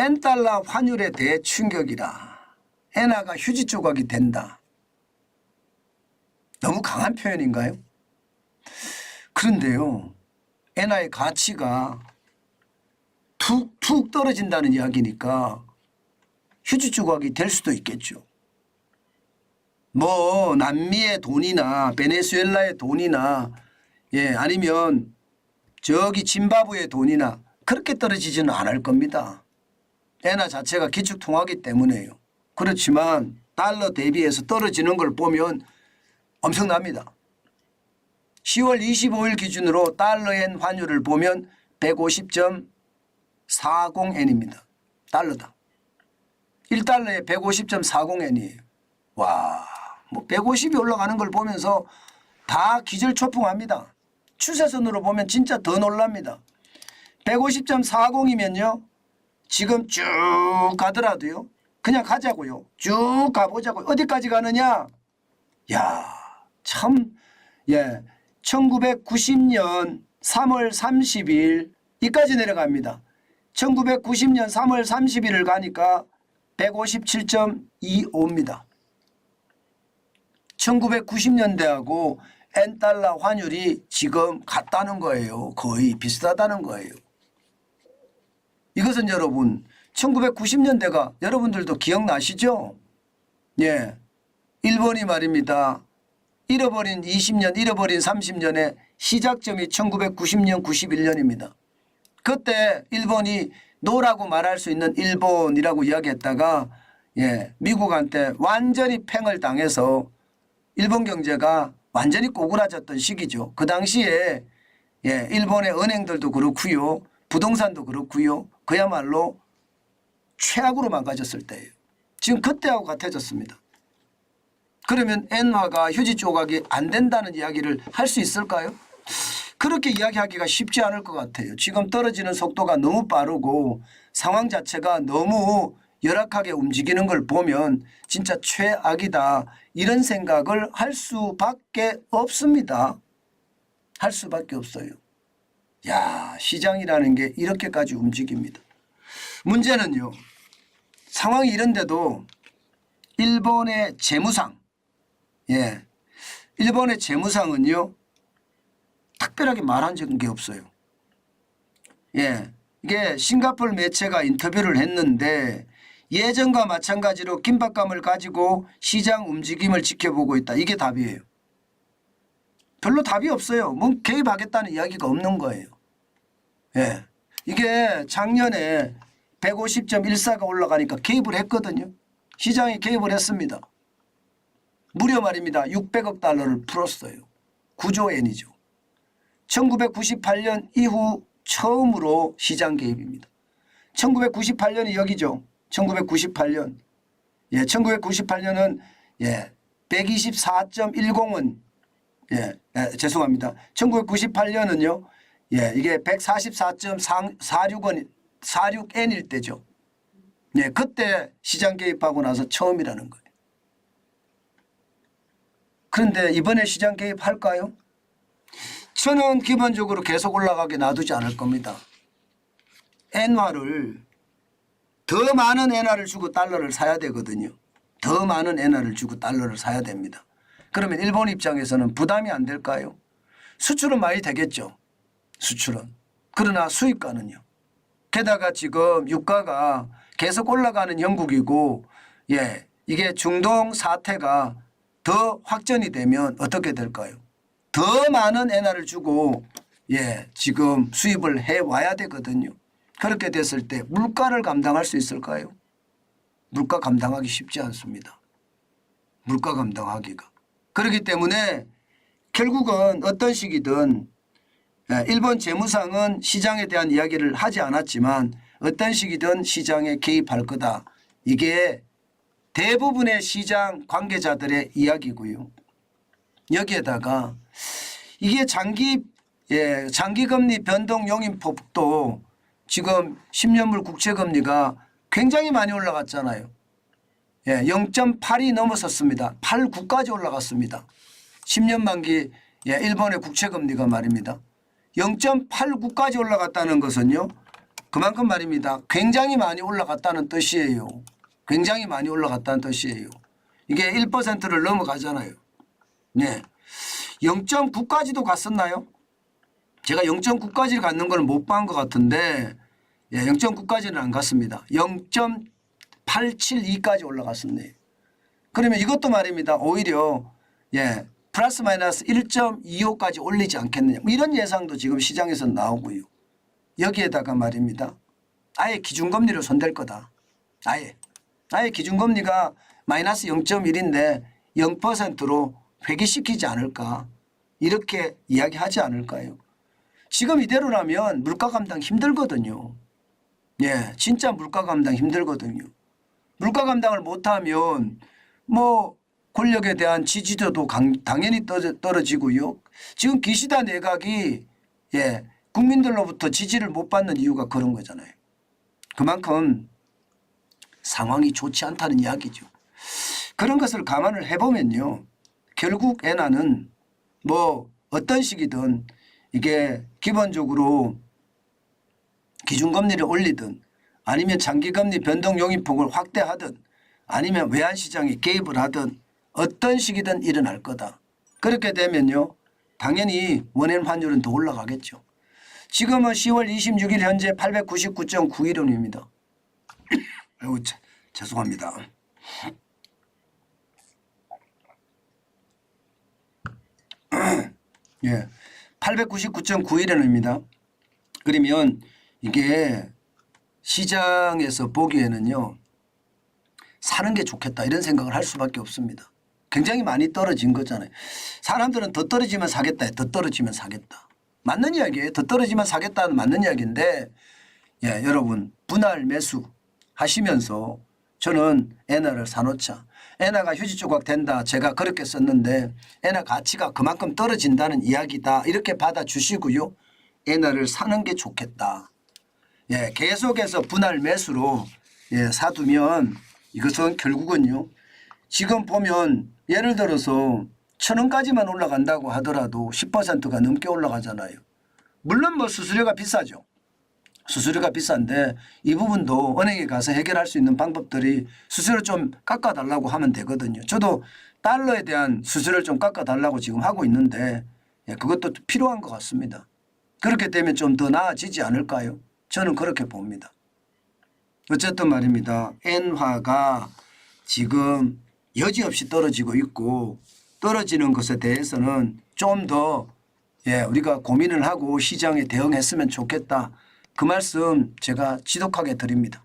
N달러 환율에 대해 충격이라. 엔화가 휴지 조각이 된다. 너무 강한 표현인가요? 그런데요. 엔화의 가치가 툭툭 떨어진다는 이야기니까 휴지 조각이 될 수도 있겠죠. 뭐 남미의 돈이나 베네수엘라의 돈이나 아니면 저기 짐바브웨의 돈이나 그렇게 떨어지지는 않을 겁니다. 엔화 자체가 기축통화기 때문에요. 그렇지만 달러 대비해서 떨어지는 걸 보면 엄청납니다. 10월 25일 기준으로 달러엔 환율을 보면 150.40엔입니다. 달러당. 1달러에 150.40엔이에요. 와, 뭐 150이 올라가는 걸 보면서 다 기절초풍합니다. 추세선으로 보면 진짜 더 놀랍니다. 150.40이면요. 지금 쭉 가더라도요. 그냥 가자고요. 쭉 가보자고요. 어디까지 가느냐? 야, 참 1990년 3월 30일 이까지 내려갑니다. 1990년 3월 30일을 가니까 157.25입니다. 1990년대하고 N달러 환율이 지금 같다는 거예요. 거의 비슷하다는 거예요. 이것은 여러분 1990년대가 여러분들도 기억나시죠? 예, 일본이 말입니다. 잃어버린 20년, 잃어버린 30년의 시작점이 1990년, 91년입니다. 그때 일본이 노라고 말할 수 있는 일본이라고 이야기했다가 미국한테 완전히 팽을 당해서 일본 경제가 완전히 꼬그라졌던 시기죠. 그 당시에 일본의 은행들도 그렇고요. 부동산도 그렇고요. 그야말로 최악으로 망가졌을 때예요. 지금 그때하고 같아졌습니다. 그러면 엔화가 휴지 조각이 안 된다는 이야기를 할 수 있을까요? 그렇게 이야기하기가 쉽지 않을 것 같아요. 지금 떨어지는 속도가 너무 빠르고 상황 자체가 너무 열악하게 움직이는 걸 보면 진짜 최악이다. 이런 생각을 할 수밖에 없습니다. 할 수밖에 없어요. 야, 시장이라는 게 이렇게까지 움직입니다. 문제는요. 상황이 이런데도 일본의 재무상 일본의 재무상은요. 특별하게 말한 게 없어요. 이게 싱가포르 매체가 인터뷰를 했는데 예전과 마찬가지로 긴박감을 가지고 시장 움직임을 지켜보고 있다. 이게 답이에요. 별로 답이 없어요. 뭐 개입하겠다는 이야기가 없는 거예요. 이게 작년에 150.14가 올라가니까 개입을 했거든요. 시장이 개입을 했습니다. 무려 말입니다. 600억 달러를 풀었어요. 9조 엔이죠. 1998년 이후 처음으로 시장 개입입니다. 1998년이 여기죠. 1998년. 1998년은 124.10원 죄송합니다. 1998년은요. 이게 144.46원 46엔일 때죠. 그때 시장 개입하고 나서 처음이라는 거예요. 그런데 이번에 시장 개입할까요? 저는 기본적으로 계속 올라가게 놔두지 않을 겁니다. 엔화를 더 많은 엔화를 주고 달러를 사야 되거든요. 더 많은 엔화를 주고 달러를 사야 됩니다. 그러면 일본 입장에서는 부담이 안 될까요? 수출은 많이 되겠죠. 수출은. 그러나 수입가는요. 게다가 지금 유가가 계속 올라가는 영국이고 이게 중동 사태가 더 확전이 되면 어떻게 될까요? 더 많은 엔화를 주고 지금 수입을 해와야 되거든요. 그렇게 됐을 때 물가를 감당할 수 있을까요? 물가 감당하기 쉽지 않습니다. 물가 감당하기가. 그렇기 때문에 결국은 어떤 식이든 일본 재무상은 시장에 대한 이야기를 하지 않았지만 어떤 식이든 시장에 개입할 거다. 이게 대부분의 시장 관계자들의 이야기고요. 여기에다가 이게 장기금리 변동 용인폭도 지금 10년물 국채금리가 굉장히 많이 올라갔잖아요. 0.8이 넘어섰습니다. 8,9까지 올라갔습니다. 10년 만기 일본의 국채금리가 말입니다. 0.89까지 올라갔다는 것은요. 그만큼 말입니다. 굉장히 많이 올라갔다는 뜻이에요. 굉장히 많이 올라갔다는 뜻이에요. 이게 1%를 넘어가잖아요. 네. 0.9까지도 갔었나요? 제가 0.9까지 갔는 걸 못 본 것 같은데 0.9까지는 안 갔습니다. 0.872까지 올라갔었네요. 그러면 이것도 말입니다. 오히려 플러스 마이너스 1.25까지 올리지 않겠느냐. 이런 예상도 지금 시장에서 나오고요. 여기에다가 말입니다. 아예 기준금리로 손댈 거다. 아예 기준금리가 마이너스 0.1인데 0%로 회귀시키지 않을까. 이렇게 이야기하지 않을까요? 지금 이대로라면 물가 감당 힘들거든요. 진짜 물가 감당 힘들거든요. 물가 감당을 못하면 뭐 권력에 대한 지지도도 당연히 떨어지고요. 지금 기시다 내각이 국민들로부터 지지를 못 받는 이유가 그런 거잖아요. 그만큼 상황이 좋지 않다는 이야기죠. 그런 것을 감안을 해보면요. 결국 엔화는 뭐 어떤 식이든 이게 기본적으로 기준금리를 올리든 아니면 장기금리 변동용입폭을 확대하든 아니면 외환시장에 개입을 하든 어떤 식이든 일어날 거다. 그렇게 되면요. 당연히 원엔 환율은 더 올라가겠죠. 지금은 10월 26일 현재 899.91원입니다. 아이고 죄송합니다. 899.91원입니다. 그러면 이게 시장에서 보기에는요. 사는 게 좋겠다 이런 생각을 할 수밖에 없습니다. 굉장히 많이 떨어진 거잖아요. 사람들은 더 떨어지면 사겠다. 더 떨어지면 사겠다. 맞는 이야기예요. 더 떨어지면 사겠다는 맞는 이야기인데 여러분 분할 매수 하시면서 저는 엔화를 사놓자. 엔화가 휴지 조각 된다. 제가 그렇게 썼는데 엔화 가치가 그만큼 떨어진다는 이야기다. 이렇게 받아주시고요. 엔화를 사는 게 좋겠다. 계속해서 분할 매수로 사두면 이것은 결국은요. 지금 보면 예를 들어서 1,000원까지만 올라간다고 하더라도 10%가 넘게 올라가잖아요. 물론 뭐 수수료가 비싸죠. 수수료가 비싼데 이 부분도 은행에 가서 해결할 수 있는 방법들이 수수료 좀 깎아달라고 하면 되거든요. 저도 달러에 대한 수수료를 좀 깎아달라고 지금 하고 있는데 그것도 필요한 것 같습니다. 그렇게 되면 좀 더 나아지지 않을까요? 저는 그렇게 봅니다. 어쨌든 말입니다. 엔화가 지금 여지없이 떨어지고 있고 떨어지는 것에 대해서는 좀 더 우리가 고민을 하고 시장에 대응했으면 좋겠다. 그 말씀 제가 지독하게 드립니다.